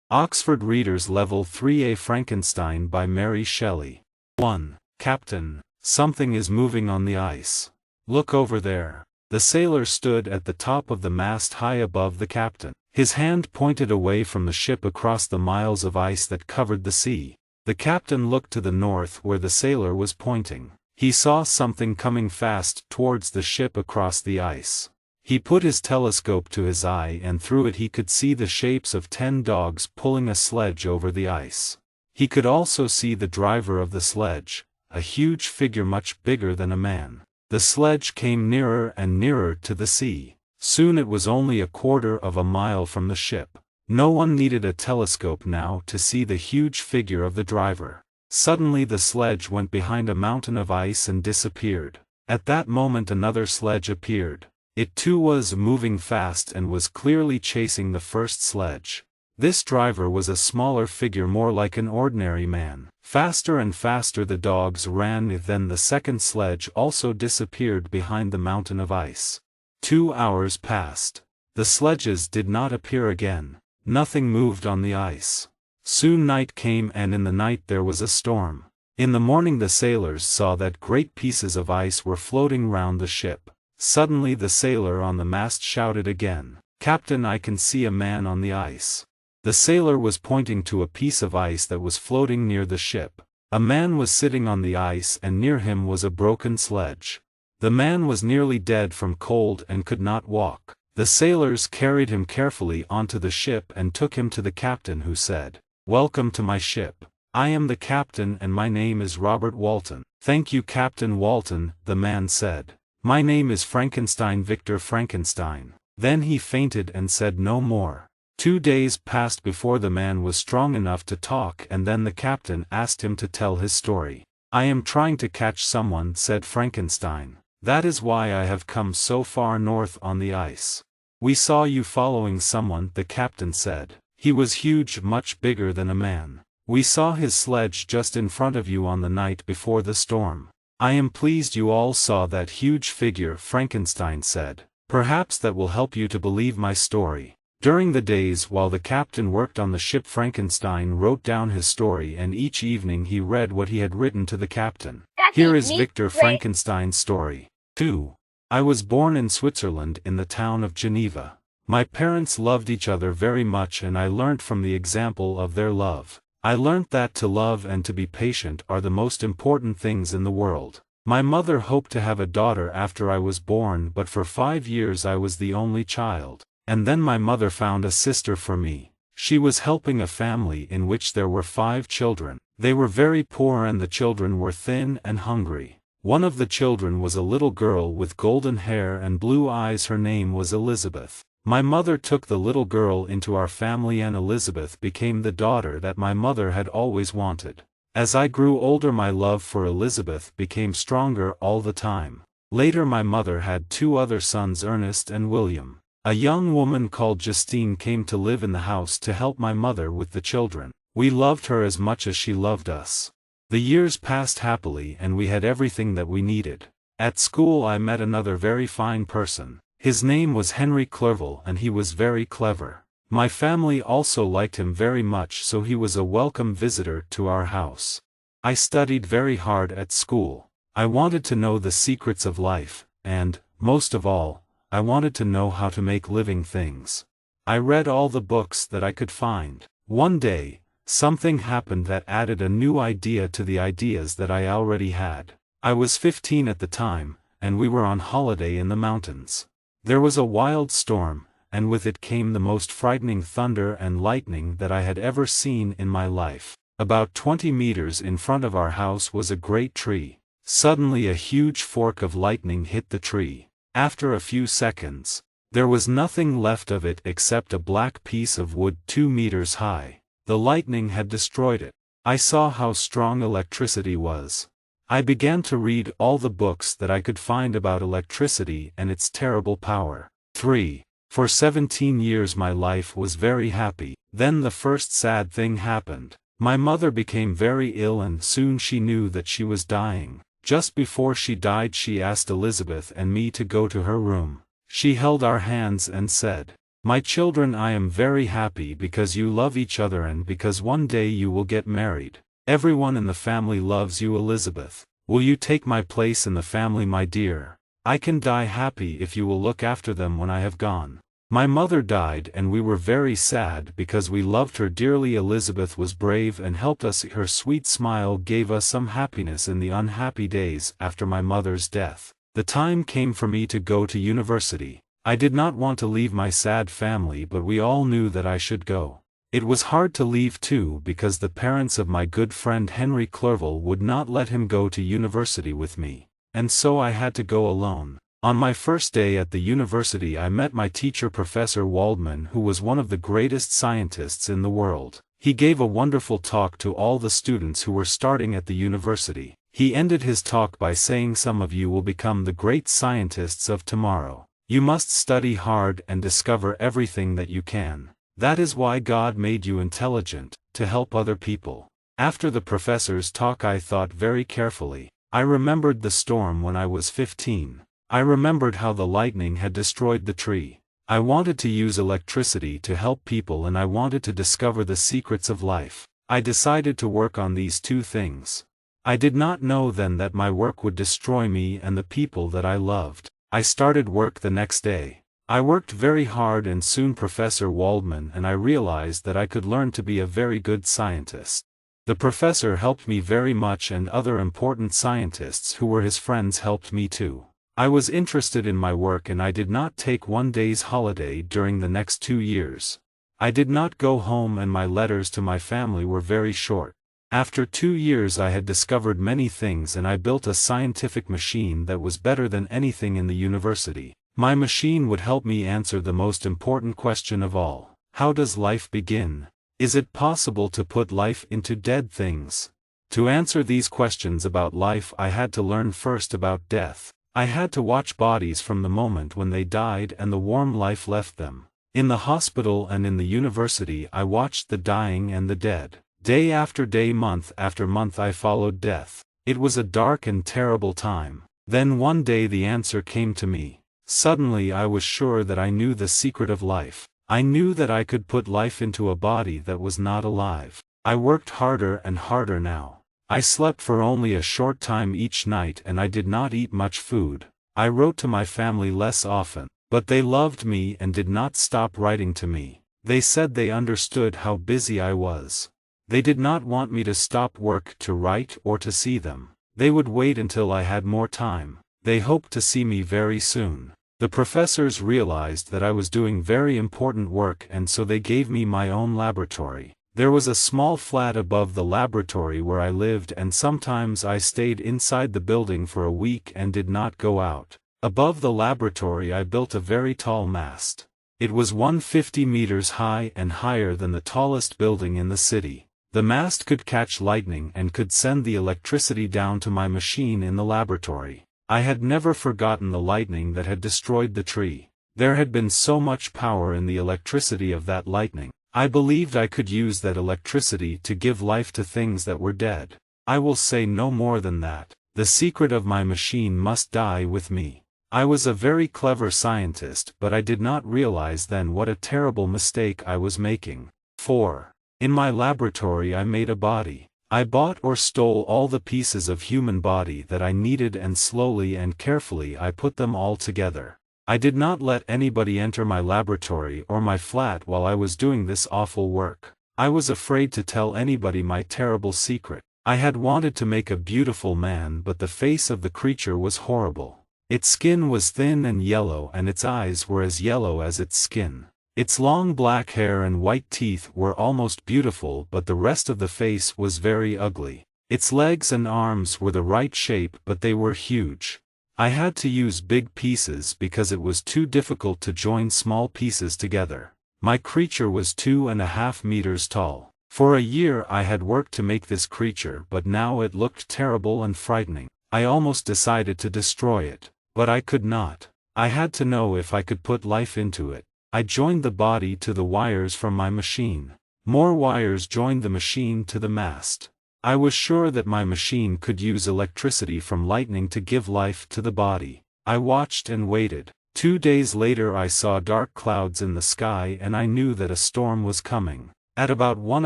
Oxford Readers Level 3A Frankenstein by Mary Shelley. 1. Captain, something is moving on the ice. Look over there. The sailor stood at the top of the mast high above the captain. His hand pointed away from the ship across the miles of ice that covered the sea. The captain looked to the north where the sailor was pointing. He saw something coming fast towards the ship across the ice. He put his telescope to his eye and through it he could see the shapes of 10 dogs pulling a sledge over the ice. He could also see the driver of the sledge, a huge figure much bigger than a man. The sledge came nearer and nearer to the sea. Soon it was only a quarter of a mile from the ship. No one needed a telescope now to see the huge figure of the driver. Suddenly the sledge went behind a mountain of ice and disappeared. At that moment another sledge appeared. It too was moving fast and was clearly chasing the first sledge. This driver was a smaller figure, more like an ordinary man. Faster and faster the dogs ran, then the second sledge also disappeared behind the mountain of ice. 2 hours passed. The sledges did not appear again. Nothing moved on the ice. Soon night came, and in the night there was a storm. In the morning the sailors saw that great pieces of ice were floating round the ship. Suddenly the sailor on the mast shouted again, "Captain, I can see a man on the ice." The sailor was pointing to a piece of ice that was floating near the ship. A man was sitting on the ice and near him was a broken sledge. The man was nearly dead from cold and could not walk. The sailors carried him carefully onto the ship and took him to the captain, who said, "Welcome to my ship. I am the captain and my name is Robert Walton." "Thank you, Captain Walton," the man said. "My name is Frankenstein, Victor Frankenstein." Then he fainted and said no more. 2 days passed before the man was strong enough to talk, and then the captain asked him to tell his story. "I am trying to catch someone," said Frankenstein. "That is why I have come so far north on the ice." "We saw you following someone," the captain said. "He was huge, much bigger than a man. We saw his sledge just in front of you on the night before the storm." "I am pleased you all saw that huge figure," Frankenstein said. "Perhaps that will help you to believe my story." During the days while the captain worked on the ship, Frankenstein wrote down his story, and each evening he read what he had written to the captain. Here is Victor Frankenstein's story. 2. I was born in Switzerland in the town of Geneva. My parents loved each other very much, and I learnt from the example of their love. I learnt that to love and to be patient are the most important things in the world. My mother hoped to have a daughter after I was born, but for 5 years I was the only child. And then my mother found a sister for me. She was helping a family in which there were 5 children. They were very poor and the children were thin and hungry. One of the children was a little girl with golden hair and blue eyes. Her name was Elizabeth. My mother took the little girl into our family, and Elizabeth became the daughter that my mother had always wanted. As I grew older, my love for Elizabeth became stronger all the time. Later my mother had 2 other sons, Ernest and William. A young woman called Justine came to live in the house to help my mother with the children. We loved her as much as she loved us. The years passed happily and we had everything that we needed. At school I met another very fine person. His name was Henry Clerval, and he was very clever. My family also liked him very much, so he was a welcome visitor to our house. I studied very hard at school. I wanted to know the secrets of life, and, most of all, I wanted to know how to make living things. I read all the books that I could find. One day, something happened that added a new idea to the ideas that I already had. I was 15 at the time, and we were on holiday in the mountains. There was a wild storm, and with it came the most frightening thunder and lightning that I had ever seen in my life. About 20 meters in front of our house was a great tree. Suddenly a huge fork of lightning hit the tree. After a few seconds, there was nothing left of it except a black piece of wood 2 meters high. The lightning had destroyed it. I saw how strong electricity was. I began to read all the books that I could find about electricity and its terrible power. 3. For 17 years my life was very happy. Then the first sad thing happened. My mother became very ill and soon she knew that she was dying. Just before she died she asked Elizabeth and me to go to her room. She held our hands and said, My children, I am very happy because you love each other and because one day you will get married. Everyone in the family loves you, Elizabeth. Will you take my place in the family, my dear? I can die happy if you will look after them when I have gone. My mother died and we were very sad because we loved her dearly. Elizabeth was brave and helped us. Her sweet smile gave us some happiness in the unhappy days after my mother's death. The time came for me to go to university. I did not want to leave my sad family, but we all knew that I should go. It was hard to leave too because the parents of my good friend Henry Clerval would not let him go to university with me, and so I had to go alone. On my first day at the university I met my teacher Professor Waldman, who was one of the greatest scientists in the world. He gave a wonderful talk to all the students who were starting at the university. He ended his talk by saying, "Some of you will become the great scientists of tomorrow. You must study hard and discover everything that you can. That is why God made you intelligent, to help other people." After the professor's talk I thought very carefully. I remembered the storm when I was 15. I remembered how the lightning had destroyed the tree. I wanted to use electricity to help people and I wanted to discover the secrets of life. I decided to work on these two things. I did not know then that my work would destroy me and the people that I loved. I started work the next day. I worked very hard and soon Professor Waldman and I realized that I could learn to be a very good scientist. The professor helped me very much and other important scientists who were his friends helped me too. I was interested in my work and I did not take one day's holiday during the next 2 years. I did not go home and my letters to my family were very short. After 2 years I had discovered many things and I built a scientific machine that was better than anything in the university. My machine would help me answer the most important question of all. How does life begin? Is it possible to put life into dead things? To answer these questions about life I had to learn first about death. I had to watch bodies from the moment when they died and the warm life left them. In the hospital and in the university I watched the dying and the dead. Day after day, month after month I followed death. It was a dark and terrible time. Then one day the answer came to me. Suddenly I was sure that I knew the secret of life. I knew that I could put life into a body that was not alive. I worked harder and harder now. I slept for only a short time each night and I did not eat much food. I wrote to my family less often, but they loved me and did not stop writing to me. They said they understood how busy I was. They did not want me to stop work to write or to see them. They would wait until I had more time. They hoped to see me very soon. The professors realized that I was doing very important work and so they gave me my own laboratory. There was a small flat above the laboratory where I lived and sometimes I stayed inside the building for a week and did not go out. Above the laboratory I built a very tall mast. It was 150 meters high and higher than the tallest building in the city. The mast could catch lightning and could send the electricity down to my machine in the laboratory. I had never forgotten the lightning that had destroyed the tree. There had been so much power in the electricity of that lightning. I believed I could use that electricity to give life to things that were dead. I will say no more than that. The secret of my machine must die with me. I was a very clever scientist, but I did not realize then what a terrible mistake I was making. 4. In my laboratory I made a body. I bought or stole all the pieces of human body that I needed and slowly and carefully I put them all together. I did not let anybody enter my laboratory or my flat while I was doing this awful work. I was afraid to tell anybody my terrible secret. I had wanted to make a beautiful man, but the face of the creature was horrible. Its skin was thin and yellow and its eyes were as yellow as its skin. Its long black hair and white teeth were almost beautiful, but the rest of the face was very ugly. Its legs and arms were the right shape, but they were huge. I had to use big pieces because it was too difficult to join small pieces together. My creature was 2.5 meters tall. For a year I had worked to make this creature, but now it looked terrible and frightening. I almost decided to destroy it, but I could not. I had to know if I could put life into it. I joined the body to the wires from my machine. More wires joined the machine to the mast. I was sure that my machine could use electricity from lightning to give life to the body. I watched and waited. 2 days later I saw dark clouds in the sky and I knew that a storm was coming. At about 1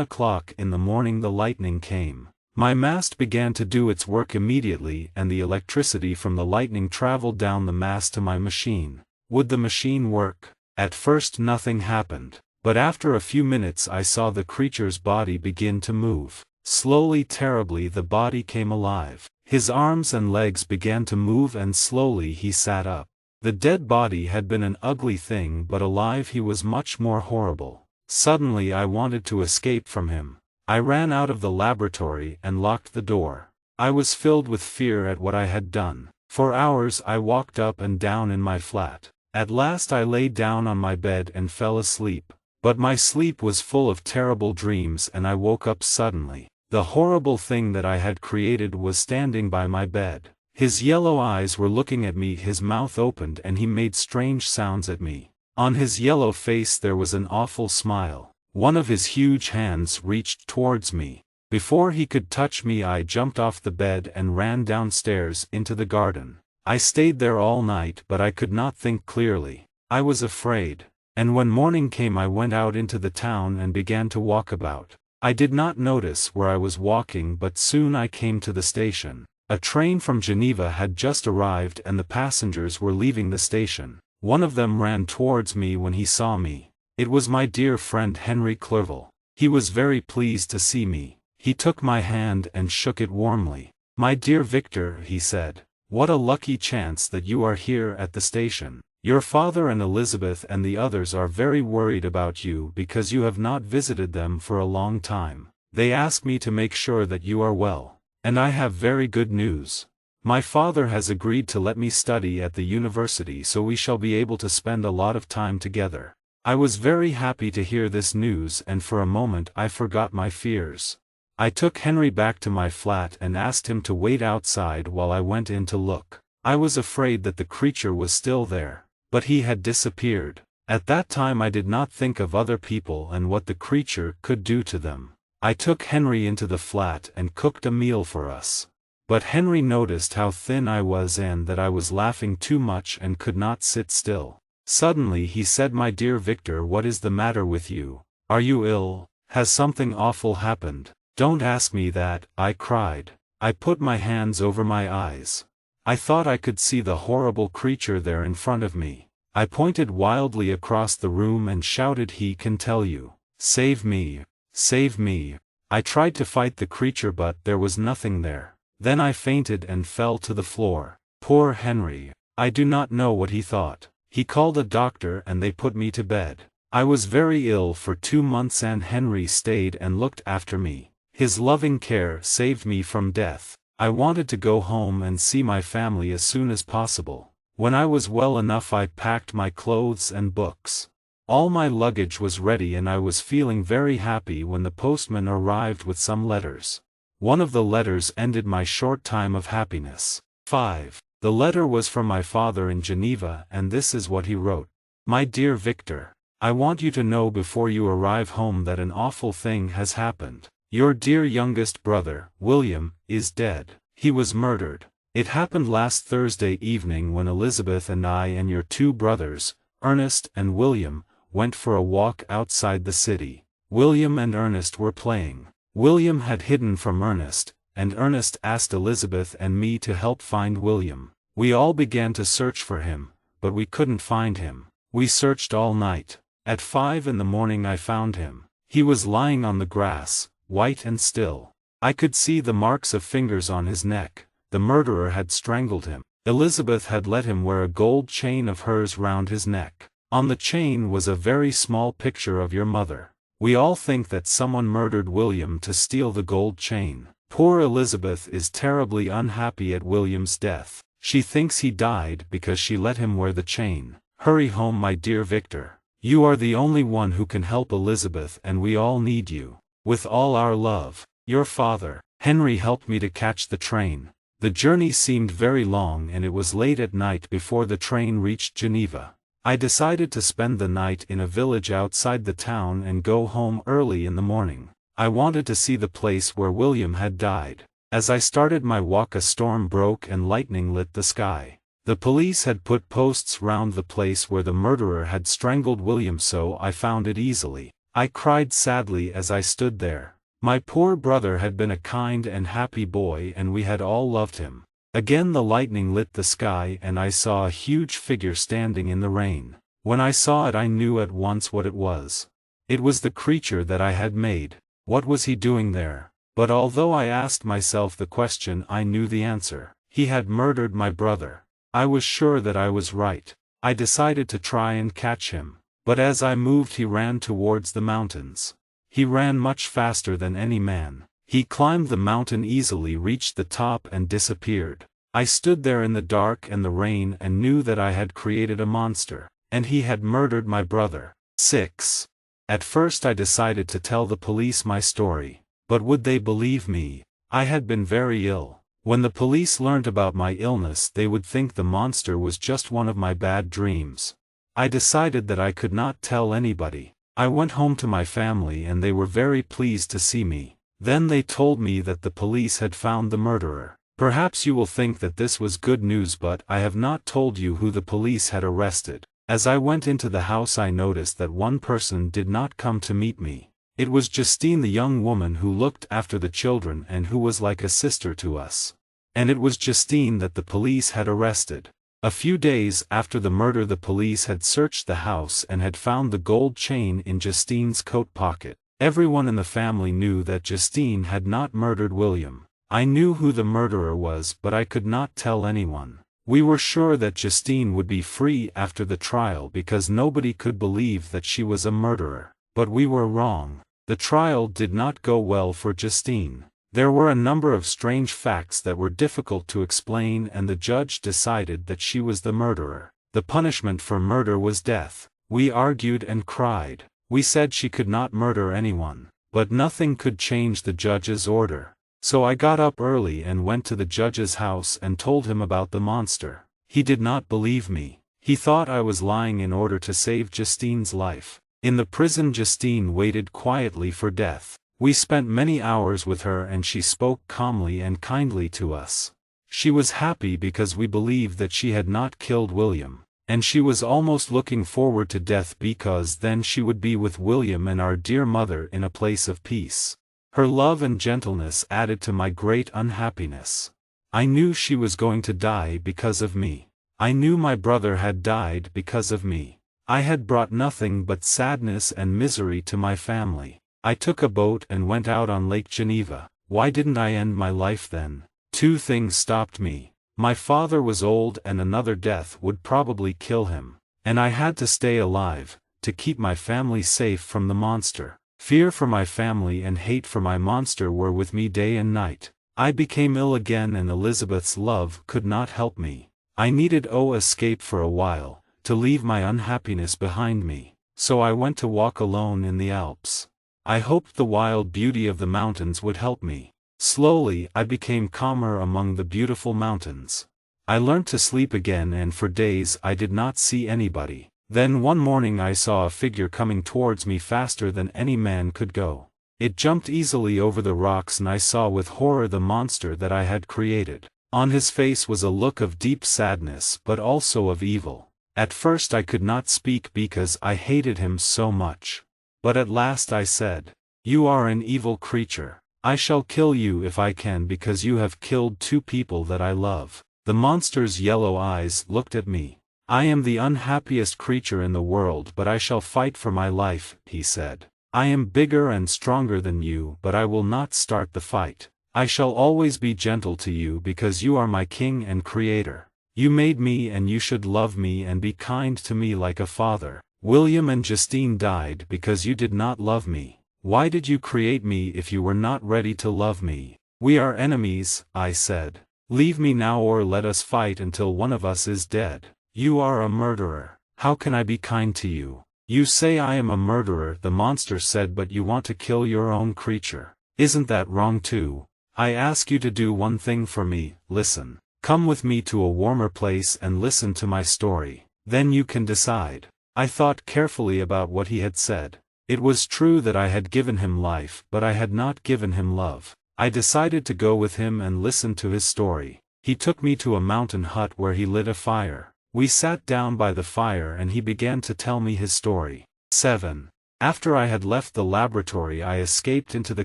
o'clock in the morning the lightning came. My mast began to do its work immediately and the electricity from the lightning traveled down the mast to my machine. Would the machine work? At first nothing happened, but after a few minutes I saw the creature's body begin to move. Slowly, terribly, the body came alive. His arms and legs began to move and slowly he sat up. The dead body had been an ugly thing, but alive he was much more horrible. Suddenly I wanted to escape from him. I ran out of the laboratory and locked the door. I was filled with fear at what I had done. For hours I walked up and down in my flat. At last I lay down on my bed and fell asleep. But my sleep was full of terrible dreams and I woke up suddenly. The horrible thing that I had created was standing by my bed. His yellow eyes were looking at me, his mouth opened and he made strange sounds at me. On his yellow face there was an awful smile. One of his huge hands reached towards me. Before he could touch me I jumped off the bed and ran downstairs into the garden. I stayed there all night but I could not think clearly. I was afraid. And when morning came I went out into the town and began to walk about. I did not notice where I was walking but soon I came to the station. A train from Geneva had just arrived and the passengers were leaving the station. One of them ran towards me when he saw me. It was my dear friend Henry Clerval. He was very pleased to see me. He took my hand and shook it warmly. "My dear Victor," he said, "what a lucky chance that you are here at the station. Your father and Elizabeth and the others are very worried about you because you have not visited them for a long time. They ask me to make sure that you are well. And I have very good news. My father has agreed to let me study at the university so we shall be able to spend a lot of time together." I was very happy to hear this news and for a moment I forgot my fears. I took Henry back to my flat and asked him to wait outside while I went in to look. I was afraid that the creature was still there, but he had disappeared. At that time I did not think of other people and what the creature could do to them. I took Henry into the flat and cooked a meal for us. But Henry noticed how thin I was and that I was laughing too much and could not sit still. Suddenly he said, "My dear Victor, what is the matter with you? Are you ill? Has something awful happened?" "Don't ask me that," I cried. I put my hands over my eyes. I thought I could see the horrible creature there in front of me. I pointed wildly across the room and shouted, "He can tell you. Save me! Save me!" I tried to fight the creature but there was nothing there. Then I fainted and fell to the floor. Poor Henry! I do not know what he thought. He called a doctor and they put me to bed. I was very ill for 2 months and Henry stayed and looked after me. His loving care saved me from death. I wanted to go home and see my family as soon as possible. When I was well enough I packed my clothes and books. All my luggage was ready and I was feeling very happy when the postman arrived with some letters. One of the letters ended my short time of happiness. 5. The letter was from my father in Geneva and this is what he wrote. "My dear Victor, I want you to know before you arrive home that an awful thing has happened. Your dear youngest brother, William, is dead. He was murdered. It happened last Thursday evening when Elizabeth and I and your 2 brothers, Ernest and William, went for a walk outside the city. William and Ernest were playing. William had hidden from Ernest, and Ernest asked Elizabeth and me to help find William. We all began to search for him, but we couldn't find him. We searched all night. At 5 in the morning I found him. He was lying on the grass, white and still. I could see the marks of fingers on his neck. The murderer had strangled him. Elizabeth had let him wear a gold chain of hers round his neck. On the chain was a very small picture of your mother. We all think that someone murdered William to steal the gold chain. Poor Elizabeth is terribly unhappy at William's death. She thinks he died because she let him wear the chain. Hurry home, my dear Victor. You are the only one who can help Elizabeth and we all need you. With all our love, your father." Henry helped me to catch the train. The journey seemed very long and it was late at night before the train reached Geneva. I decided to spend the night in a village outside the town and go home early in the morning. I wanted to see the place where William had died. As I started my walk a storm broke and lightning lit the sky. The police had put posts round the place where the murderer had strangled William, so I found it easily. I cried sadly as I stood there. My poor brother had been a kind and happy boy, and we had all loved him. Again the lightning lit the sky, and I saw a huge figure standing in the rain. When I saw it I knew at once what it was. It was the creature that I had made. What was he doing there? But although I asked myself the question, I knew the answer. He had murdered my brother. I was sure that I was right. I decided to try and catch him. But as I moved he ran towards the mountains. He ran much faster than any man. He climbed the mountain easily, reached the top and disappeared. I stood there in the dark and the rain and knew that I had created a monster, and he had murdered my brother. 6. At first I decided to tell the police my story. But would they believe me? I had been very ill. When the police learned about my illness they would think the monster was just one of my bad dreams. I decided that I could not tell anybody. I went home to my family and they were very pleased to see me. Then they told me that the police had found the murderer. Perhaps you will think that this was good news, but I have not told you who the police had arrested. As I went into the house I noticed that one person did not come to meet me. It was Justine, the young woman who looked after the children and who was like a sister to us. And it was Justine that the police had arrested. A few days after the murder the police had searched the house and had found the gold chain in Justine's coat pocket. Everyone in the family knew that Justine had not murdered William. I knew who the murderer was, but I could not tell anyone. We were sure that Justine would be free after the trial because nobody could believe that she was a murderer. But we were wrong. The trial did not go well for Justine. There were a number of strange facts that were difficult to explain, and the judge decided that she was the murderer. The punishment for murder was death. We argued and cried. We said she could not murder anyone. But nothing could change the judge's order. So I got up early and went to the judge's house and told him about the monster. He did not believe me. He thought I was lying in order to save Justine's life. In the prison Justine waited quietly for death. We spent many hours with her and she spoke calmly and kindly to us. She was happy because we believed that she had not killed William. And she was almost looking forward to death because then she would be with William and our dear mother in a place of peace. Her love and gentleness added to my great unhappiness. I knew she was going to die because of me. I knew my brother had died because of me. I had brought nothing but sadness and misery to my family. I took a boat and went out on Lake Geneva. Why didn't I end my life then? Two things stopped me. My father was old and another death would probably kill him. And I had to stay alive, to keep my family safe from the monster. Fear for my family and hate for my monster were with me day and night. I became ill again and Elizabeth's love could not help me. I needed escape for a while, to leave my unhappiness behind me. So I went to walk alone in the Alps. I hoped the wild beauty of the mountains would help me. Slowly I became calmer among the beautiful mountains. I learned to sleep again and for days I did not see anybody. Then one morning I saw a figure coming towards me faster than any man could go. It jumped easily over the rocks and I saw with horror the monster that I had created. On his face was a look of deep sadness but also of evil. At first I could not speak because I hated him so much. But at last I said, "You are an evil creature. I shall kill you if I can because you have killed two people that I love." The monster's yellow eyes looked at me. "I am the unhappiest creature in the world but I shall fight for my life," he said. "I am bigger and stronger than you but I will not start the fight. I shall always be gentle to you because you are my king and creator. You made me and you should love me and be kind to me like a father. William and Justine died because you did not love me. Why did you create me if you were not ready to love me? We are enemies," I said. "Leave me now or let us fight until one of us is dead. You are a murderer. How can I be kind to you? You say I am a murderer," the monster said, "but you want to kill your own creature. Isn't that wrong too? I ask you to do one thing for me, listen. Come with me to a warmer place and listen to my story. Then you can decide." I thought carefully about what he had said. It was true that I had given him life but I had not given him love. I decided to go with him and listen to his story. He took me to a mountain hut where he lit a fire. We sat down by the fire and he began to tell me his story. 7. After I had left the laboratory, I escaped into the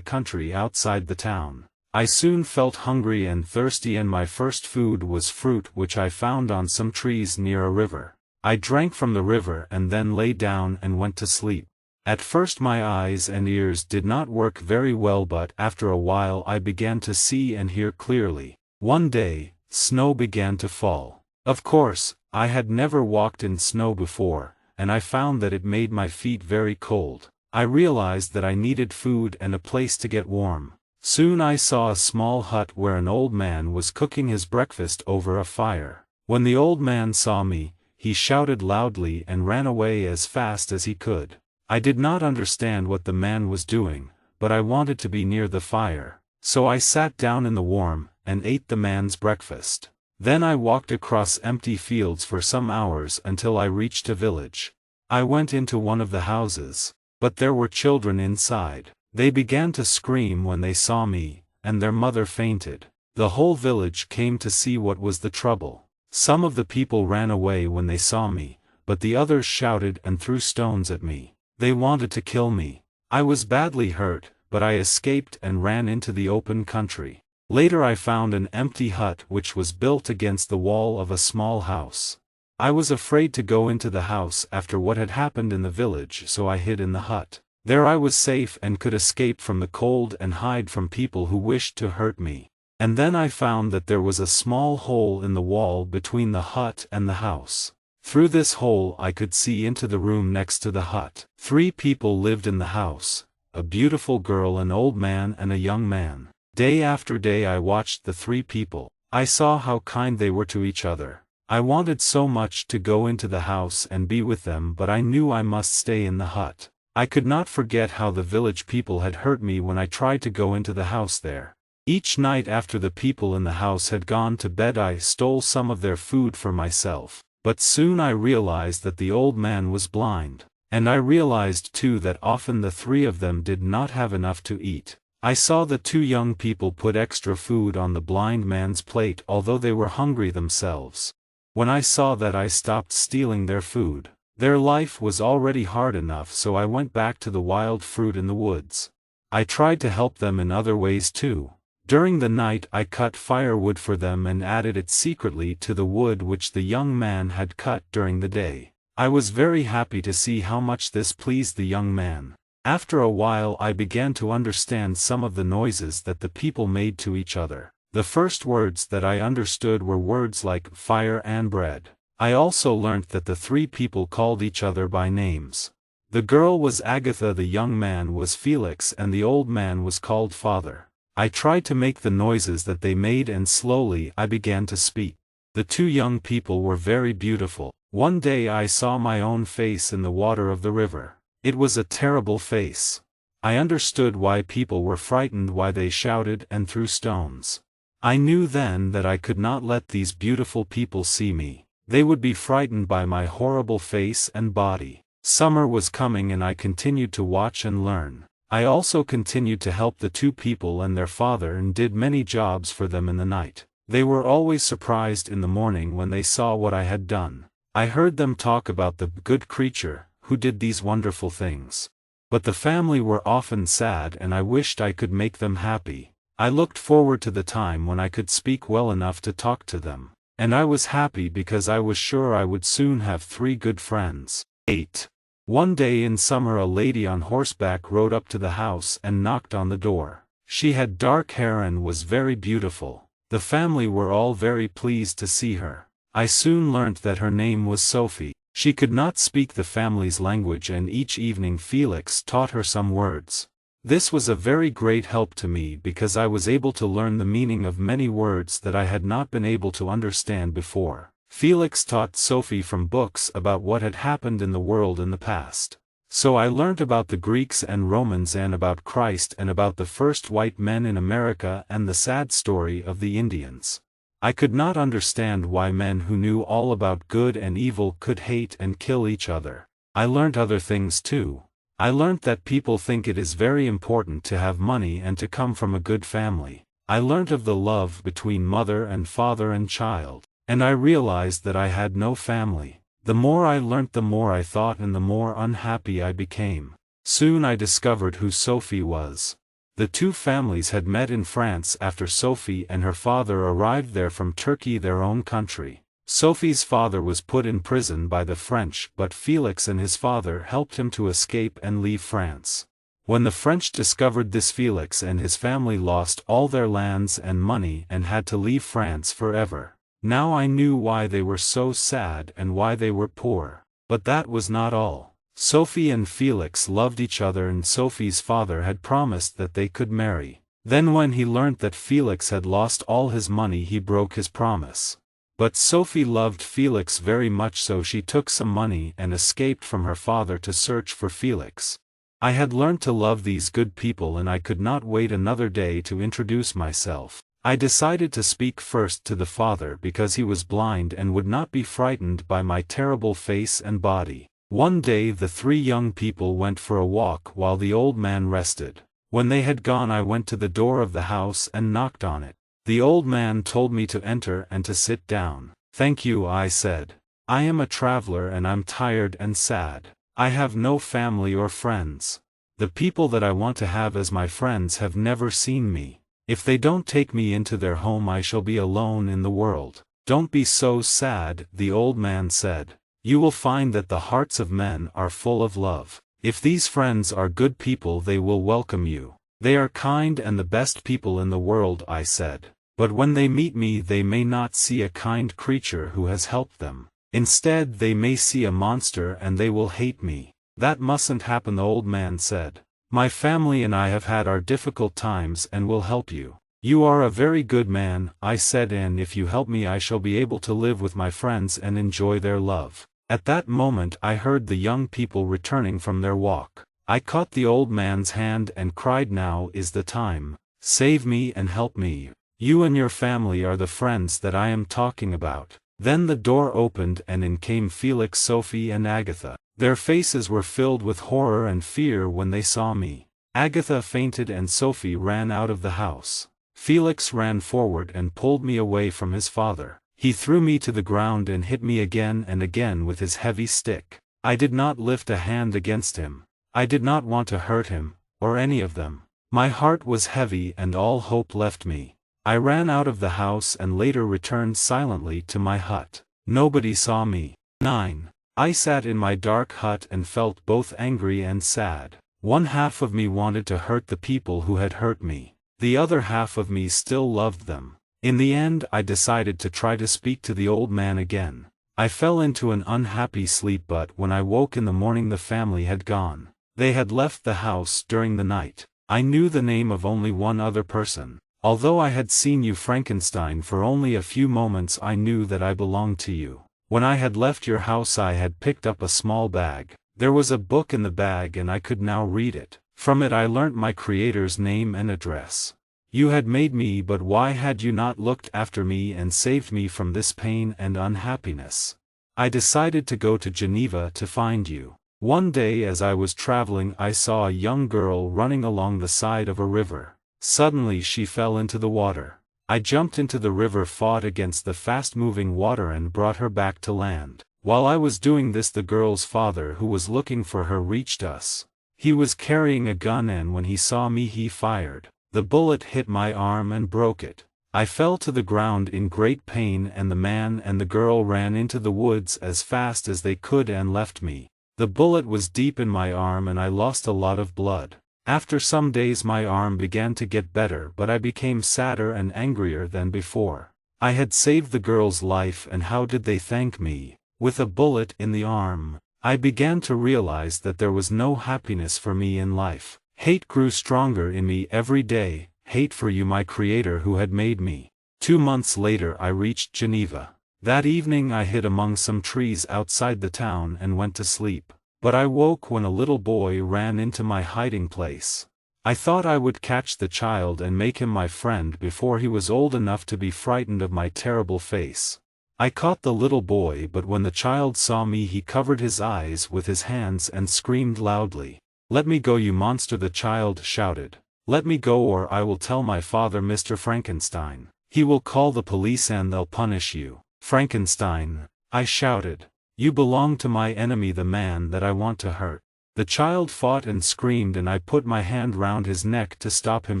country outside the town. I soon felt hungry and thirsty, and my first food was fruit which I found on some trees near a river. I drank from the river and then lay down and went to sleep. At first my eyes and ears did not work very well, but after a while I began to see and hear clearly. One day, snow began to fall. Of course, I had never walked in snow before, and I found that it made my feet very cold. I realized that I needed food and a place to get warm. Soon I saw a small hut where an old man was cooking his breakfast over a fire. When the old man saw me, he shouted loudly and ran away as fast as he could. I did not understand what the man was doing, but I wanted to be near the fire. So I sat down in the warm, and ate the man's breakfast. Then I walked across empty fields for some hours until I reached a village. I went into one of the houses, but there were children inside. They began to scream when they saw me, and their mother fainted. The whole village came to see what was the trouble. Some of the people ran away when they saw me, but the others shouted and threw stones at me. They wanted to kill me. I was badly hurt, but I escaped and ran into the open country. Later I found an empty hut which was built against the wall of a small house. I was afraid to go into the house after what had happened in the village, so I hid in the hut. There I was safe and could escape from the cold and hide from people who wished to hurt me. And then I found that there was a small hole in the wall between the hut and the house. Through this hole I could see into the room next to the hut. 3 people lived in the house: a beautiful girl, an old man, and a young man. Day after day I watched the 3 people. I saw how kind they were to each other. I wanted so much to go into the house and be with them, but I knew I must stay in the hut. I could not forget how the village people had hurt me when I tried to go into the house there. Each night after the people in the house had gone to bed, I stole some of their food for myself. But soon I realized that the old man was blind. And I realized too that often the 3 of them did not have enough to eat. I saw the 2 young people put extra food on the blind man's plate, although they were hungry themselves. When I saw that, I stopped stealing their food. Their life was already hard enough, so I went back to the wild fruit in the woods. I tried to help them in other ways too. During the night I cut firewood for them and added it secretly to the wood which the young man had cut during the day. I was very happy to see how much this pleased the young man. After a while I began to understand some of the noises that the people made to each other. The first words that I understood were words like fire and bread. I also learnt that the 3 people called each other by names. The girl was Agatha, the young man was Felix, and the old man was called Father. I tried to make the noises that they made, and slowly I began to speak. The 2 young people were very beautiful. One day I saw my own face in the water of the river. It was a terrible face. I understood why people were frightened, why they shouted and threw stones. I knew then that I could not let these beautiful people see me. They would be frightened by my horrible face and body. Summer was coming and I continued to watch and learn. I also continued to help the 2 people and their father and did many jobs for them in the night. They were always surprised in the morning when they saw what I had done. I heard them talk about the good creature who did these wonderful things. But the family were often sad and I wished I could make them happy. I looked forward to the time when I could speak well enough to talk to them. And I was happy because I was sure I would soon have 3 good friends. 8. One day in summer a lady on horseback rode up to the house and knocked on the door. She had dark hair and was very beautiful. The family were all very pleased to see her. I soon learnt that her name was Sophie. She could not speak the family's language, and each evening Felix taught her some words. This was a very great help to me because I was able to learn the meaning of many words that I had not been able to understand before. Felix taught Sophie from books about what had happened in the world in the past. So I learnt about the Greeks and Romans and about Christ and about the first white men in America and the sad story of the Indians. I could not understand why men who knew all about good and evil could hate and kill each other. I learnt other things too. I learnt that people think it is very important to have money and to come from a good family. I learnt of the love between mother and father and child, and I realized that I had no family. The more I learnt, the more I thought, and the more unhappy I became. Soon I discovered who Sophie was. The two families had met in France after Sophie and her father arrived there from Turkey, their own country. Sophie's father was put in prison by the French, but Felix and his father helped him to escape and leave France. When the French discovered this, Felix and his family lost all their lands and money and had to leave France forever. Now I knew why they were so sad and why they were poor. But that was not all. Sophie and Felix loved each other, and Sophie's father had promised that they could marry. Then when he learnt that Felix had lost all his money, he broke his promise. But Sophie loved Felix very much, so she took some money and escaped from her father to search for Felix. I had learnt to love these good people, and I could not wait another day to introduce myself. I decided to speak first to the father because he was blind and would not be frightened by my terrible face and body. One day the three young people went for a walk while the old man rested. When they had gone, I went to the door of the house and knocked on it. The old man told me to enter and to sit down. "Thank you," I said. "I am a traveler and I'm tired and sad. I have no family or friends. The people that I want to have as my friends have never seen me. If they don't take me into their home, I shall be alone in the world." "Don't be so sad," the old man said. "You will find that the hearts of men are full of love. If these friends are good people, they will welcome you. They are kind and the best people in the world," I said. "But when they meet me, they may not see a kind creature who has helped them. Instead, they may see a monster and they will hate me." "That mustn't happen," the old man said. "My family and I have had our difficult times and will help you." "You are a very good man," I said, "and if you help me, I shall be able to live with my friends and enjoy their love." At that moment I heard the young people returning from their walk. I caught the old man's hand and cried, "Now is the time. Save me and help me. You and your family are the friends that I am talking about." Then the door opened and in came Felix, Sophie and Agatha. Their faces were filled with horror and fear when they saw me. Agatha fainted and Sophie ran out of the house. Felix ran forward and pulled me away from his father. He threw me to the ground and hit me again and again with his heavy stick. I did not lift a hand against him. I did not want to hurt him, or any of them. My heart was heavy and all hope left me. I ran out of the house and later returned silently to my hut. Nobody saw me. 9. I sat in my dark hut and felt both angry and sad. One half of me wanted to hurt the people who had hurt me. The other half of me still loved them. In the end, I decided to try to speak to the old man again. I fell into an unhappy sleep, but when I woke in the morning, the family had gone. They had left the house during the night. I knew the name of only one other person. Although I had seen you, Frankenstein, for only a few moments, I knew that I belonged to you. When I had left your house, I had picked up a small bag. There was a book in the bag and I could now read it. From it I learnt my Creator's name and address. You had made me, but why had you not looked after me and saved me from this pain and unhappiness? I decided to go to Geneva to find you. One day as I was traveling, I saw a young girl running along the side of a river. Suddenly she fell into the water. I jumped into the river, fought against the fast-moving water and brought her back to land. While I was doing this, the girl's father, who was looking for her, reached us. He was carrying a gun and when he saw me he fired. The bullet hit my arm and broke it. I fell to the ground in great pain and the man and the girl ran into the woods as fast as they could and left me. The bullet was deep in my arm and I lost a lot of blood. After some days my arm began to get better, but I became sadder and angrier than before. I had saved the girl's life, and how did they thank me? With a bullet in the arm. I began to realize that there was no happiness for me in life. Hate grew stronger in me every day, hate for you, my Creator who had made me. 2 months later I reached Geneva. That evening I hid among some trees outside the town and went to sleep. But I woke when a little boy ran into my hiding place. I thought I would catch the child and make him my friend before he was old enough to be frightened of my terrible face. I caught the little boy, but when the child saw me he covered his eyes with his hands and screamed loudly. "Let me go, you monster!" the child shouted. Let me go or I will tell my father, Mr. Frankenstein. He will call the police and they'll punish you." "Frankenstein," I shouted. "You belong to my enemy, the man that I want to hurt." The child fought and screamed and I put my hand round his neck to stop him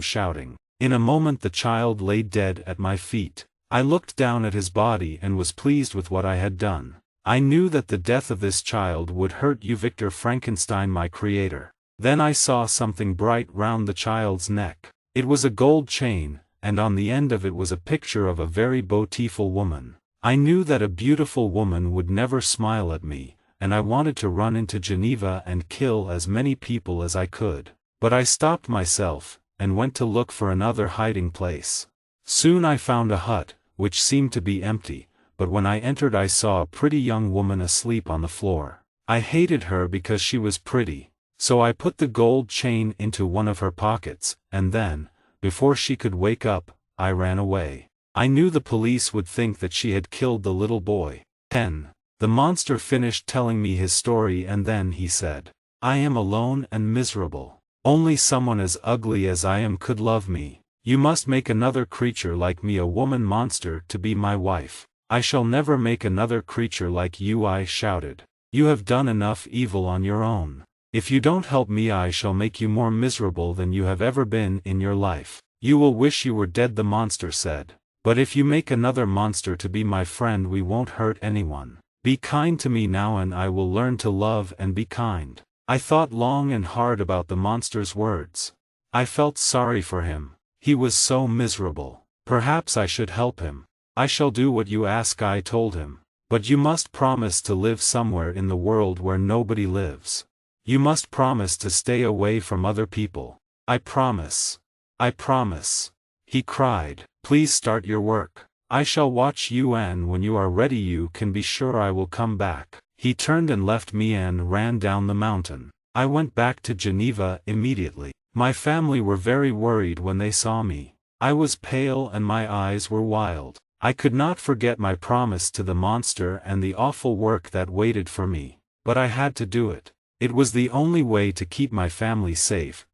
shouting. In a moment the child lay dead at my feet. I looked down at his body and was pleased with what I had done. I knew that the death of this child would hurt you, Victor Frankenstein, my creator. Then I saw something bright round the child's neck. It was a gold chain, and on the end of it was a picture of a very beautiful woman. I knew that a beautiful woman would never smile at me, and I wanted to run into Geneva and kill as many people as I could. But I stopped myself, and went to look for another hiding place. Soon I found a hut, which seemed to be empty, but when I entered I saw a pretty young woman asleep on the floor. I hated her because she was pretty, so I put the gold chain into one of her pockets, and then, before she could wake up, I ran away. I knew the police would think that she had killed the little boy. 10. The monster finished telling me his story and then he said, "I am alone and miserable. Only someone as ugly as I am could love me. You must make another creature like me, a woman monster, to be my wife." "I shall never make another creature like you," I shouted. "You have done enough evil on your own. If you don't help me I shall make you more miserable than you have ever been in your life. You will wish you were dead," the monster said. "But if you make another monster to be my friend we won't hurt anyone. Be kind to me now and I will learn to love and be kind." I thought long and hard about the monster's words. I felt sorry for him. He was so miserable. Perhaps I should help him. "I shall do what you ask," I told him. "But you must promise to live somewhere in the world where nobody lives. You must promise to stay away from other people." "I promise. I promise," he cried. "Please start your work. I shall watch you and when you are ready you can be sure I will come back." He turned and left me and ran down the mountain. I went back to Geneva immediately. My family were very worried when they saw me. I was pale and my eyes were wild. I could not forget my promise to the monster and the awful work that waited for me. But I had to do it. It was the only way to keep my family safe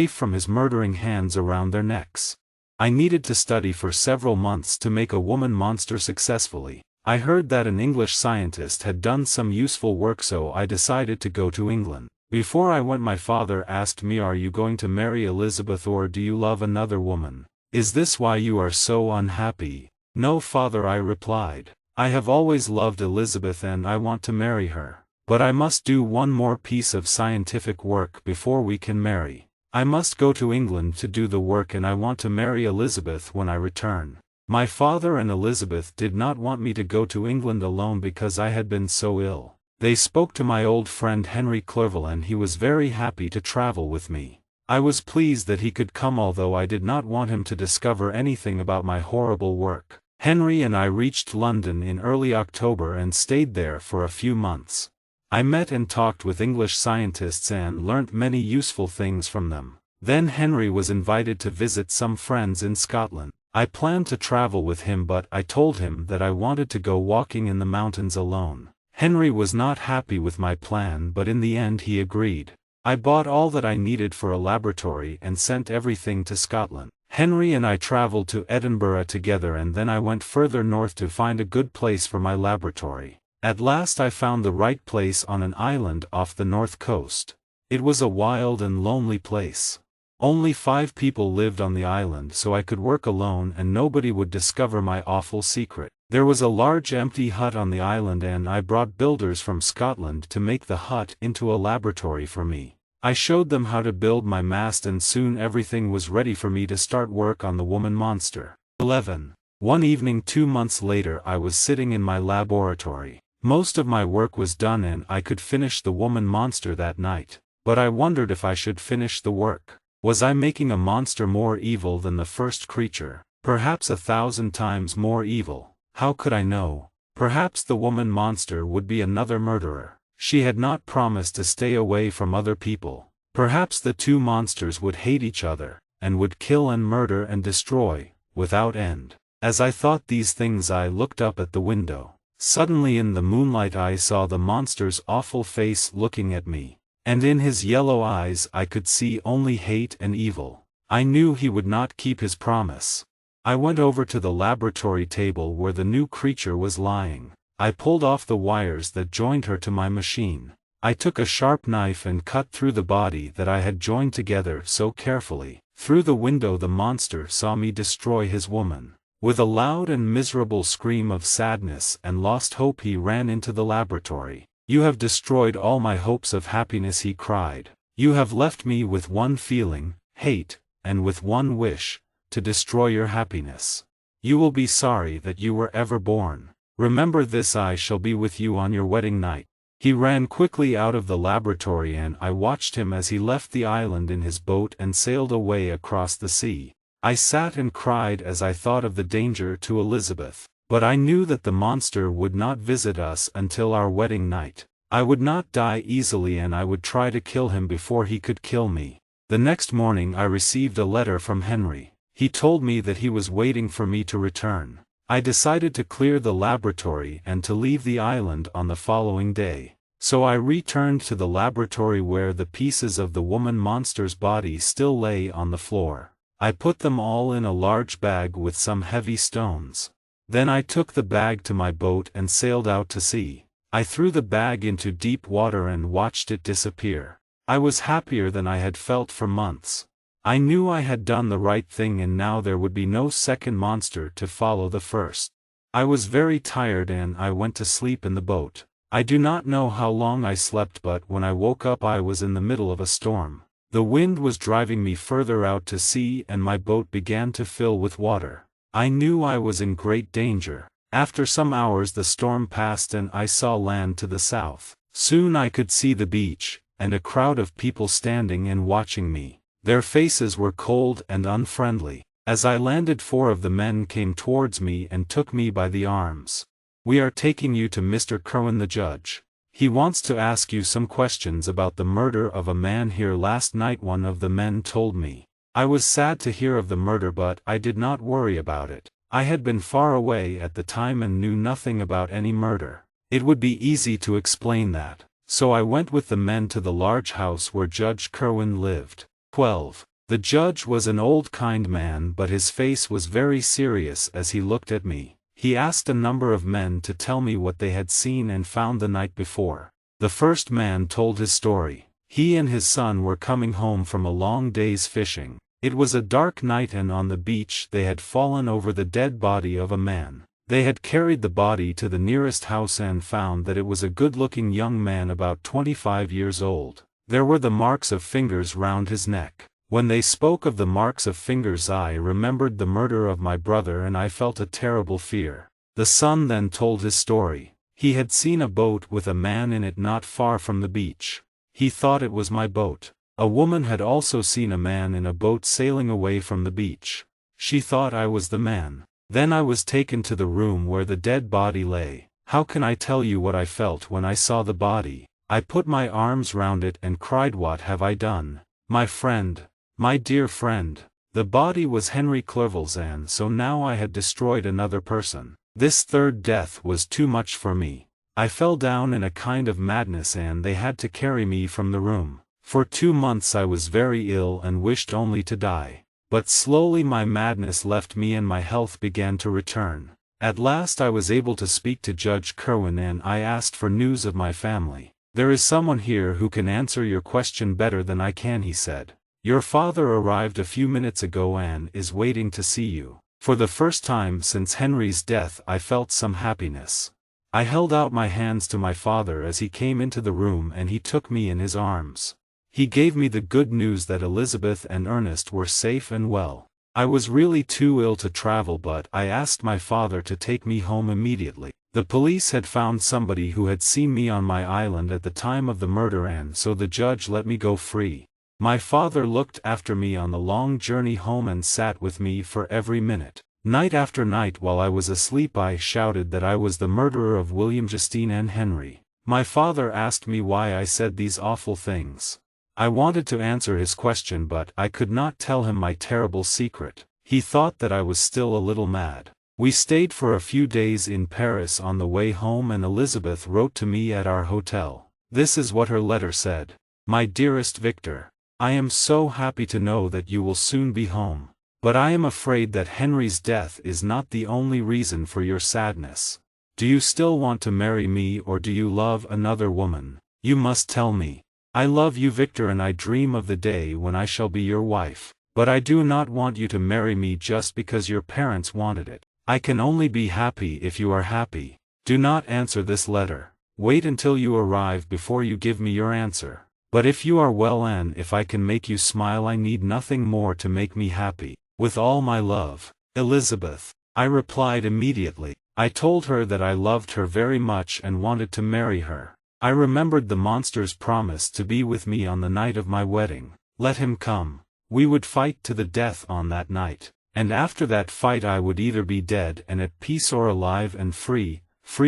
from his murdering hands around their necks. I needed to study for several months to make a woman monster successfully. I heard that an English scientist had done some useful work, so I decided to go to England. Before I went my father asked me, "Are you going to marry Elizabeth or do you love another woman? Is this why you are so unhappy?" "No, father," I replied. "I have always loved Elizabeth and I want to marry her. But I must do one more piece of scientific work before we can marry. I must go to England to do the work and I want to marry Elizabeth when I return." My father and Elizabeth did not want me to go to England alone because I had been so ill. They spoke to my old friend Henry Clerval and he was very happy to travel with me. I was pleased that he could come, although I did not want him to discover anything about my horrible work. Henry and I reached London in early October and stayed there for a few months. I met and talked with English scientists and learnt many useful things from them. Then Henry was invited to visit some friends in Scotland. I planned to travel with him, but I told him that I wanted to go walking in the mountains alone. Henry was not happy with my plan, but in the end he agreed. I bought all that I needed for a laboratory and sent everything to Scotland. Henry and I traveled to Edinburgh together and then I went further north to find a good place for my laboratory. At last I found the right place on an island off the north coast. It was a wild and lonely place. Only 5 people lived on the island, so I could work alone and nobody would discover my awful secret. There was a large empty hut on the island and I brought builders from Scotland to make the hut into a laboratory for me. I showed them how to build my mast and soon everything was ready for me to start work on the woman monster. 11. One evening 2 months later I was sitting in my laboratory. Most of my work was done and I could finish the woman monster that night. But I wondered if I should finish the work. Was I making a monster more evil than the first creature? Perhaps 1,000 times more evil. How could I know? Perhaps the woman monster would be another murderer. She had not promised to stay away from other people. Perhaps the 2 monsters would hate each other, and would kill and murder and destroy, without end. As I thought these things I looked up at the window. Suddenly in the moonlight I saw the monster's awful face looking at me, and in his yellow eyes I could see only hate and evil. I knew he would not keep his promise. I went over to the laboratory table where the new creature was lying. I pulled off the wires that joined her to my machine. I took a sharp knife and cut through the body that I had joined together so carefully. Through the window the monster saw me destroy his woman. With a loud and miserable scream of sadness and lost hope he ran into the laboratory. "You have destroyed all my hopes of happiness," he cried. "You have left me with one feeling, hate, and with one wish, to destroy your happiness. You will be sorry that you were ever born. Remember this, I shall be with you on your wedding night." He ran quickly out of the laboratory and I watched him as he left the island in his boat and sailed away across the sea. I sat and cried as I thought of the danger to Elizabeth. But I knew that the monster would not visit us until our wedding night. I would not die easily and I would try to kill him before he could kill me. The next morning I received a letter from Henry. He told me that he was waiting for me to return. I decided to clear the laboratory and to leave the island on the following day. So I returned to the laboratory where the pieces of the woman monster's body still lay on the floor. I put them all in a large bag with some heavy stones. Then I took the bag to my boat and sailed out to sea. I threw the bag into deep water and watched it disappear. I was happier than I had felt for months. I knew I had done the right thing and now there would be no second monster to follow the first. I was very tired and I went to sleep in the boat. I do not know how long I slept, but when I woke up I was in the middle of a storm. The wind was driving me further out to sea and my boat began to fill with water. I knew I was in great danger. After some hours the storm passed and I saw land to the south. Soon I could see the beach, and a crowd of people standing and watching me. Their faces were cold and unfriendly. As I landed 4 of the men came towards me and took me by the arms. "We are taking you to Mr. Kerwin the judge. He wants to ask you some questions about the murder of a man here last night," one of the men told me. I was sad to hear of the murder but I did not worry about it. I had been far away at the time and knew nothing about any murder. It would be easy to explain that. So I went with the men to the large house where Judge Kerwin lived. 12. The judge was an old kind man but his face was very serious as he looked at me. He asked a number of men to tell me what they had seen and found the night before. The first man told his story. He and his son were coming home from a long day's fishing. It was a dark night and on the beach they had fallen over the dead body of a man. They had carried the body to the nearest house and found that it was a good-looking young man about 25 years old. There were the marks of fingers round his neck. When they spoke of the marks of fingers I remembered the murder of my brother and I felt a terrible fear. The son then told his story. He had seen a boat with a man in it not far from the beach. He thought it was my boat. A woman had also seen a man in a boat sailing away from the beach. She thought I was the man. Then I was taken to the room where the dead body lay. How can I tell you what I felt when I saw the body? I put my arms round it and cried, "What have I done? My friend, my dear friend." The body was Henry Clerval's and so now I had destroyed another person. This third death was too much for me. I fell down in a kind of madness and they had to carry me from the room. For 2 months I was very ill and wished only to die. But slowly my madness left me and my health began to return. At last I was able to speak to Judge Kerwin and I asked for news of my family. "There is someone here who can answer your question better than I can," he said. "Your father arrived a few minutes ago and is waiting to see you." For the first time since Henry's death I felt some happiness. I held out my hands to my father as he came into the room and he took me in his arms. He gave me the good news that Elizabeth and Ernest were safe and well. I was really too ill to travel but I asked my father to take me home immediately. The police had found somebody who had seen me on my island at the time of the murder and so the judge let me go free. My father looked after me on the long journey home and sat with me for every minute. Night after night while I was asleep I shouted that I was the murderer of William, Justine and Henry. My father asked me why I said these awful things. I wanted to answer his question but I could not tell him my terrible secret. He thought that I was still a little mad. We stayed for a few days in Paris on the way home and Elizabeth wrote to me at our hotel. This is what her letter said. "My dearest Victor, I am so happy to know that you will soon be home. But I am afraid that Henry's death is not the only reason for your sadness. Do you still want to marry me, or do you love another woman? You must tell me. I love you, Victor, and I dream of the day when I shall be your wife. But I do not want you to marry me just because your parents wanted it. I can only be happy if you are happy. Do not answer this letter. Wait until you arrive before you give me your answer. But if you are well and if I can make you smile, I need nothing more to make me happy. With all my love, Elizabeth. I replied immediately. I told her that I loved her very much and wanted to marry her. I remembered the monster's promise to be with me on the night of my wedding. Let him come. We would fight to the death on that night. And after that fight I would either be dead and at peace or alive and free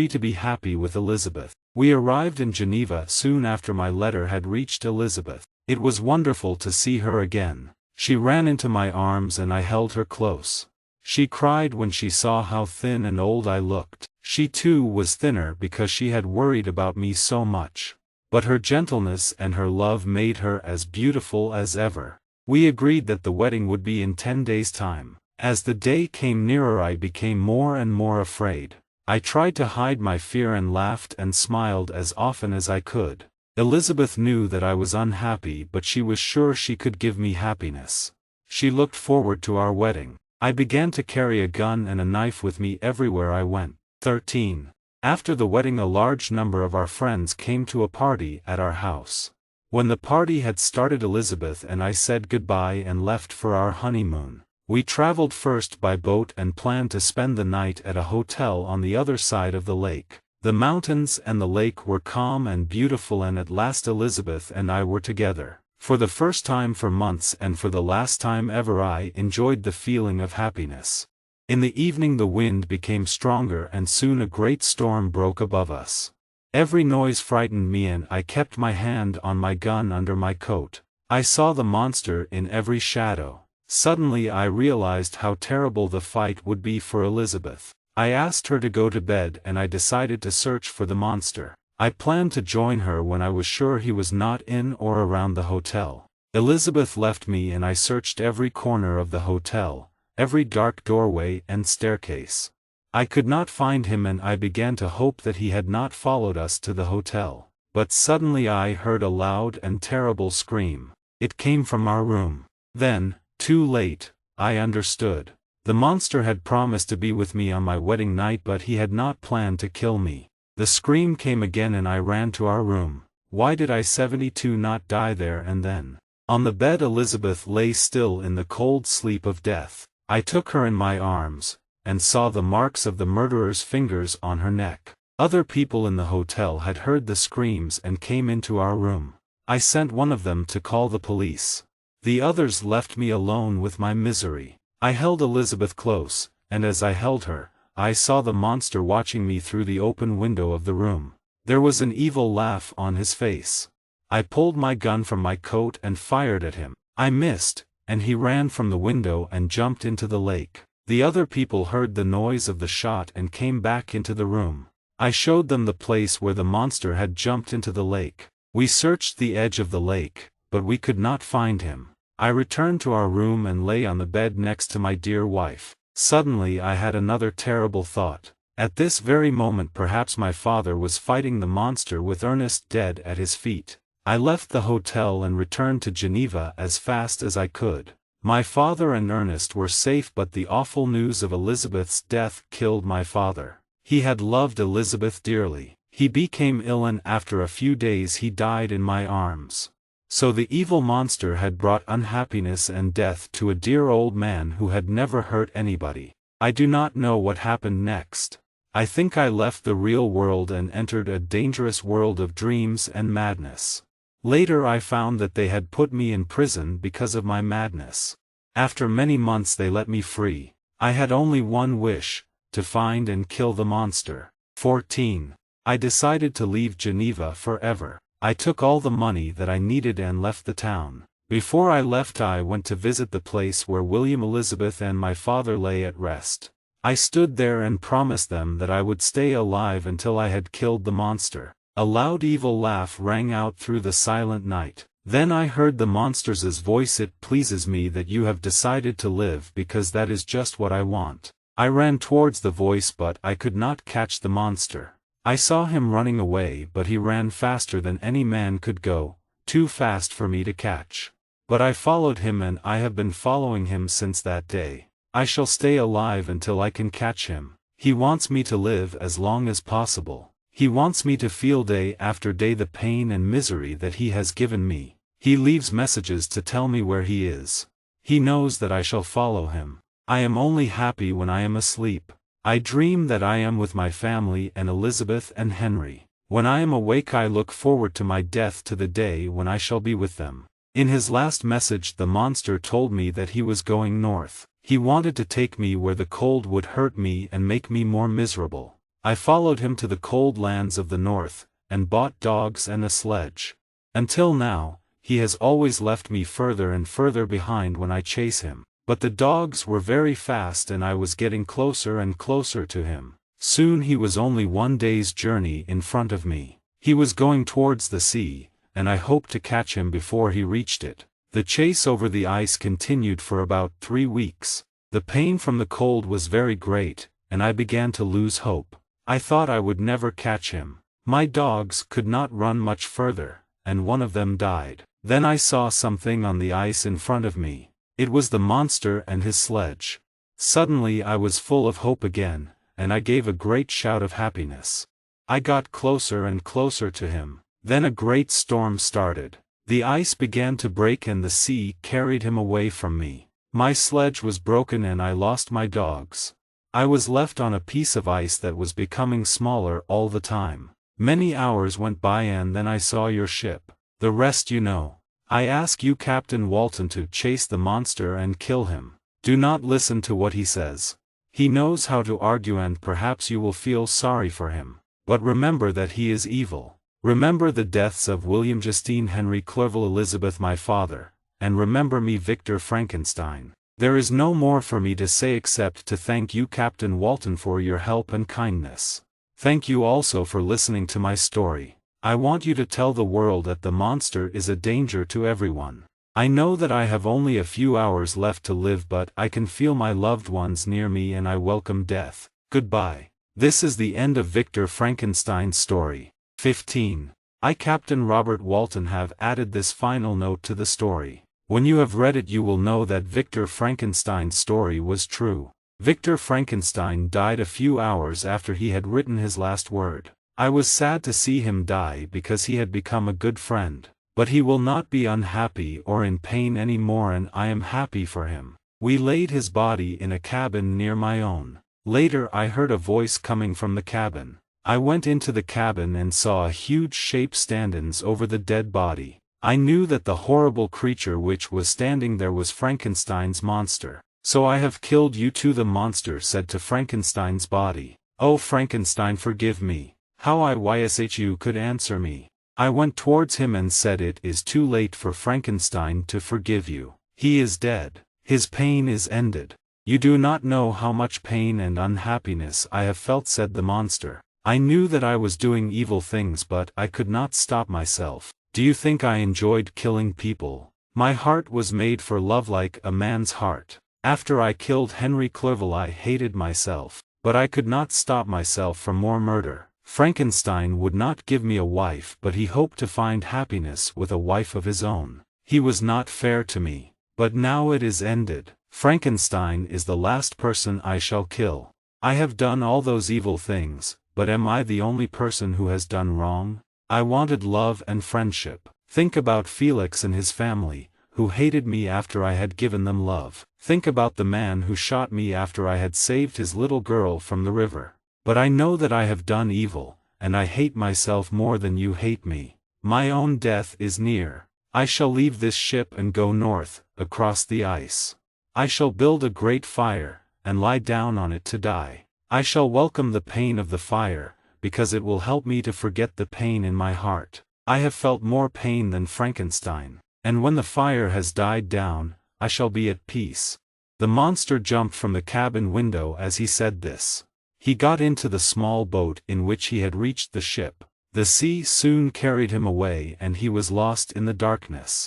to be happy with Elizabeth. We arrived in Geneva soon after my letter had reached Elizabeth. It was wonderful to see her again. She ran into my arms and I held her close. She cried when she saw how thin and old I looked. She too was thinner because she had worried about me so much. But her gentleness and her love made her as beautiful as ever. We agreed that the wedding would be in 10 days' time. As the day came nearer I became more and more afraid. I tried to hide my fear and laughed and smiled as often as I could. Elizabeth knew that I was unhappy, but she was sure she could give me happiness. She looked forward to our wedding. I began to carry a gun and a knife with me everywhere I went. 13. After the wedding a large number of our friends came to a party at our house. When the party had started, Elizabeth and I said goodbye and left for our honeymoon. We traveled first by boat and planned to spend the night at a hotel on the other side of the lake. The mountains and the lake were calm and beautiful, and at last Elizabeth and I were together. For the first time for months and for the last time ever I enjoyed the feeling of happiness. In the evening the wind became stronger and soon a great storm broke above us. Every noise frightened me and I kept my hand on my gun under my coat. I saw the monster in every shadow. Suddenly I realized how terrible the fight would be for Elizabeth. I asked her to go to bed and I decided to search for the monster. I planned to join her when I was sure he was not in or around the hotel. Elizabeth left me and I searched every corner of the hotel, every dark doorway and staircase. I could not find him and I began to hope that he had not followed us to the hotel. But suddenly I heard a loud and terrible scream. It came from our room. Then, too late, I understood. The monster had promised to be with me on my wedding night, but he had not planned to kill me. The scream came again and I ran to our room. Why did I 72 not die there and then? On the bed Elizabeth lay still in the cold sleep of death. I took her in my arms, and saw the marks of the murderer's fingers on her neck. Other people in the hotel had heard the screams and came into our room. I sent one of them to call the police. The others left me alone with my misery. I held Elizabeth close, and as I held her, I saw the monster watching me through the open window of the room. There was an evil laugh on his face. I pulled my gun from my coat and fired at him. I missed, and he ran from the window and jumped into the lake. The other people heard the noise of the shot and came back into the room. I showed them the place where the monster had jumped into the lake. We searched the edge of the lake, but we could not find him. I returned to our room and lay on the bed next to my dear wife. Suddenly I had another terrible thought. At this very moment perhaps my father was fighting the monster with Ernest dead at his feet. I left the hotel and returned to Geneva as fast as I could. My father and Ernest were safe, but the awful news of Elizabeth's death killed my father. He had loved Elizabeth dearly. He became ill and after a few days he died in my arms. So the evil monster had brought unhappiness and death to a dear old man who had never hurt anybody. I do not know what happened next. I think I left the real world and entered a dangerous world of dreams and madness. Later I found that they had put me in prison because of my madness. After many months they let me free. I had only one wish, to find and kill the monster. 14. I decided to leave Geneva forever. I took all the money that I needed and left the town. Before I left I went to visit the place where William, Elizabeth and my father lay at rest. I stood there and promised them that I would stay alive until I had killed the monster. A loud evil laugh rang out through the silent night. Then I heard the monster's voice. It pleases me that you have decided to live because that is just what I want. I ran towards the voice but I could not catch the monster. I saw him running away but he ran faster than any man could go, too fast for me to catch. But I followed him and I have been following him since that day. I shall stay alive until I can catch him. He wants me to live as long as possible. He wants me to feel day after day the pain and misery that he has given me. He leaves messages to tell me where he is. He knows that I shall follow him. I am only happy when I am asleep. I dream that I am with my family and Elizabeth and Henry. When I am awake I look forward to my death, to the day when I shall be with them. In his last message the monster told me that he was going north. He wanted to take me where the cold would hurt me and make me more miserable. I followed him to the cold lands of the north, and bought dogs and a sledge. Until now, he has always left me further and further behind when I chase him. But the dogs were very fast and I was getting closer and closer to him. Soon he was only 1 day's journey in front of me. He was going towards the sea, and I hoped to catch him before he reached it. The chase over the ice continued for about 3 weeks. The pain from the cold was very great, and I began to lose hope. I thought I would never catch him. My dogs could not run much further, and one of them died. Then I saw something on the ice in front of me. It was the monster and his sledge. Suddenly I was full of hope again, and I gave a great shout of happiness. I got closer and closer to him. Then a great storm started. The ice began to break and the sea carried him away from me. My sledge was broken and I lost my dogs. I was left on a piece of ice that was becoming smaller all the time. Many hours went by and then I saw your ship. The rest you know. I ask you, Captain Walton, to chase the monster and kill him. Do not listen to what he says. He knows how to argue and perhaps you will feel sorry for him. But remember that he is evil. Remember the deaths of William Justine, Henry Clerval, Elizabeth my father, and remember me, Victor Frankenstein. There is no more for me to say except to thank you, Captain Walton, for your help and kindness. Thank you also for listening to my story. I want you to tell the world that the monster is a danger to everyone. I know that I have only a few hours left to live, but I can feel my loved ones near me and I welcome death. Goodbye. This is the end of Victor Frankenstein's story. 15. I, Captain Robert Walton, have added this final note to the story. When you have read it you will know that Victor Frankenstein's story was true. Victor Frankenstein died a few hours after he had written his last word. I was sad to see him die because he had become a good friend. But he will not be unhappy or in pain any more, and I am happy for him. We laid his body in a cabin near my own. Later I heard a voice coming from the cabin. I went into the cabin and saw a huge shape standing over the dead body. I knew that the horrible creature which was standing there was Frankenstein's monster. So I have killed you too, the monster said to Frankenstein's body. Oh Frankenstein, forgive me. How I wish you could answer me. I went towards him and said, it is too late for Frankenstein to forgive you. He is dead. His pain is ended. You do not know how much pain and unhappiness I have felt, said the monster. I knew that I was doing evil things but I could not stop myself. Do you think I enjoyed killing people? My heart was made for love like a man's heart. After I killed Henry Clerval I hated myself. But I could not stop myself from more murder. Frankenstein would not give me a wife, but he hoped to find happiness with a wife of his own. He was not fair to me. But now it is ended. Frankenstein is the last person I shall kill. I have done all those evil things, but am I the only person who has done wrong? I wanted love and friendship. Think about Felix and his family, who hated me after I had given them love. Think about the man who shot me after I had saved his little girl from the river. But I know that I have done evil, and I hate myself more than you hate me. My own death is near. I shall leave this ship and go north, across the ice. I shall build a great fire, and lie down on it to die. I shall welcome the pain of the fire, because it will help me to forget the pain in my heart. I have felt more pain than Frankenstein, and when the fire has died down, I shall be at peace. The monster jumped from the cabin window as he said this. He got into the small boat in which he had reached the ship. The sea soon carried him away and he was lost in the darkness.